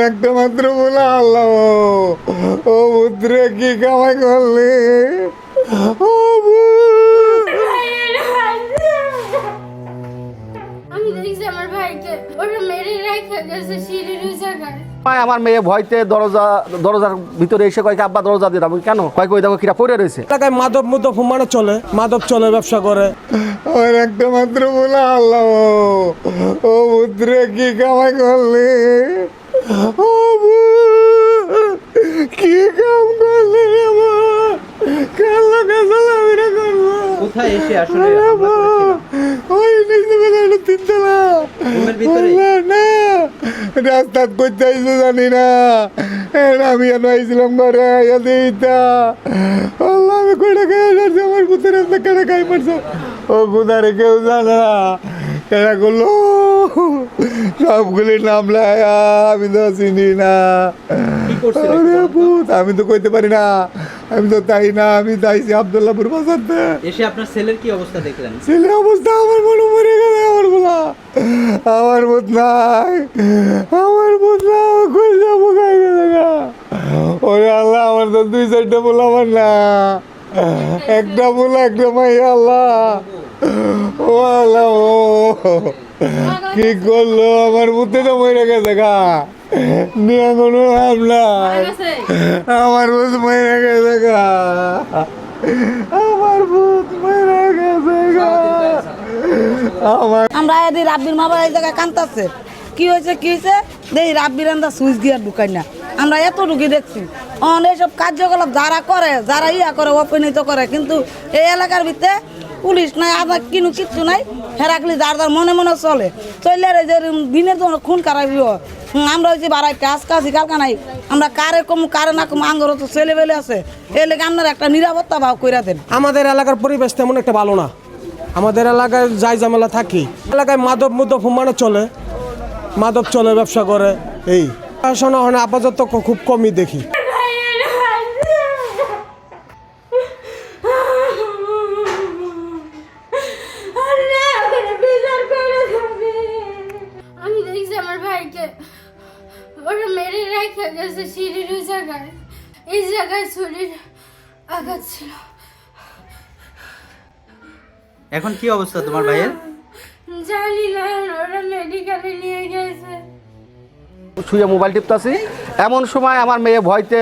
একটা মাত্র বলে আল্লাহ ও পুত্রে কি কামাই করলি ও আমি দেখছি আমার ভাইকে ওরা মেরে রেখে গেছে সিঁড়ির ওই জায়গায়। আমার মেয়ে ভয়তে দরজার ভিতরে এসে কয়েক আব্বা দরজা দিয়ে আমি কেন কয়েক ওই দেখো কিরা পড়ে রয়েছে। এলাকায় মাদক মানে চলে, মাদক চলে, ব্যবসা করে। আমার একটা মাত্র বলে আল্লাহ ও পুত্রে কি কামাই করলি ও কি কাম করলি আমার কাল্লা কাজলামিরা করবো কোথায় এসে আসলে হামলা করেছিল? ওই নিচে বেলা তিনতলা রুমের ভিতরে? না রাস্তা করতে আইসো জানি না আমি এনে আইছিলাম ঘরে আইয়া দিইতা আল্লাহ আমি কইটা খেয়ে যাচ্ছি আমার পুতের রাস্তা কেনা খাই পারছো ও গুদারে কেউ জানে না কেনা করলো সবগুলির নাম লায়া আমি তো চিনি না ওরে ভূত আমি তো কইতে পারি না আমি তো তাই না আমি তাইছি আব্দুল্লাহপুর বাজারতে এসে আপনার ছেলের কি অবস্থা দেখলেন? ছেলের অবস্থা আমার মনে মরে গেল আমার বলা আমার বোধ নাই আমার বোধ না কই যাবো গাই গেলে ওরে আল্লাহ আমার তো 2-4টা বলা আমার না একটা বলা একটা মাইয়া আল্লাহ ও আল্লাহ ও কি করলো আমার বুদ্ধে তো মরে গেছে গা নিয়ে কোনো লাভ নাই আমার বুধ মরে গেছে গা আমার ভূত মরে গেছে গা আমার আমরা এদি রাব্বির মা বাবা এই জায়গায় কান্তাছে কি হয়েছে দেখি রাব্বির আমরা সুইচ গিয়ার ঢুকাই না আমরা এত ঢুকি দেখছি এইসব কার্যকলাপ যারা করে যারা করে অপনীত করে কিন্তু এই এলাকার ভিতরে পুলিশ নাই আবার কিচ্ছু নাই হেরাকলি যার মনে মনে চলে যে দিনের জন্য খুন কারাবি আমরা হয়েছি বাড়াইতে আজকে আছি কালকা নাই আমরা কারে কমু কারে না কমু আঙ্গর তো ছেলে বেলে আছে এই লেগে আপনার একটা নিরাপত্তা ভাব করে দেন। আমাদের এলাকার পরিবেশ তেমন একটা ভালো না, আমাদের এলাকায় যাই ঝামেলা থাকি, এলাকায় মাদক মানে চলে, মাদক চলে, ব্যবসা করে। এই পড়াশোনা হয় আপাতত খুব কমই দেখি। আমি দেখছি আমার ভাইকে ওরা মেরে রেখে গেছে সিঁড়ির ওই জায়গায়। এই জায়গায় ছুরির আঘাত ছিল। এখন কি অবস্থা তোমার ভাইয়ের? জানি না, ওরা মেডিকেলে নিয়ে গেছে। শুয়ে মোবাইল টিপতেছি এমন সময় আমার মেয়ে ভয়তে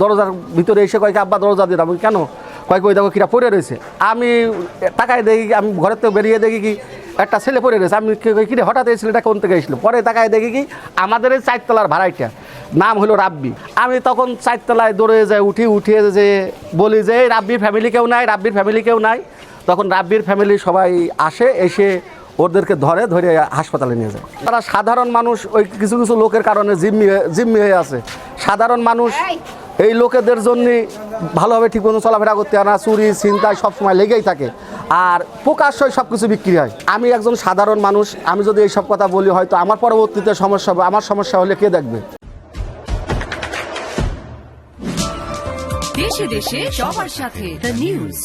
দরজার ভিতরে এসে কয়েক আব্বা দরজা দিয়ে আমি কেন কয়েক ওই দেখো কিরা পড়ে রয়েছে। আমি তাকায় দেখি আমি ঘরের থেকে বেরিয়ে দেখি কি একটা ছেলে পড়ে রয়েছে। আমি কিরে হঠাৎ এই ছেলেটা কোন থেকে এসেছিল। পরে তাকায় দেখি কি আমাদের এই 4তলার ভাড়াইটা নাম হলো রাব্বি। আমি তখন 4তলায় দৌড়ে যাই উঠিয়ে যে বলি যে রাব্বির ফ্যামিলি কেউ নাই, রাব্বির ফ্যামিলি কেউ নাই। তখন রাব্বির ফ্যামিলি সবাই এসে ওদেরকে ধরে হাসপাতালে নিয়ে যায়। তারা সাধারণ মানুষ ওই কিছু লোকের কারণে জিম্মি হয়ে আছে। সাধারণ মানুষ এই লোকেদের জন্য ভালোভাবে ঠিক মতো চলাফেরা করতে হয় না, চুরি ছিনতাই সবসময় লেগেই থাকে আর প্রকাশ্যই সব কিছু বিক্রি হয়। আমি একজন সাধারণ মানুষ, আমি যদি এইসব কথা বলি হয়তো আমার পরবর্তীতে সমস্যা হবে। আমার সমস্যা হলে কে দেখবে? দেশে দেশে সবার সাথে দ্য নিউজ।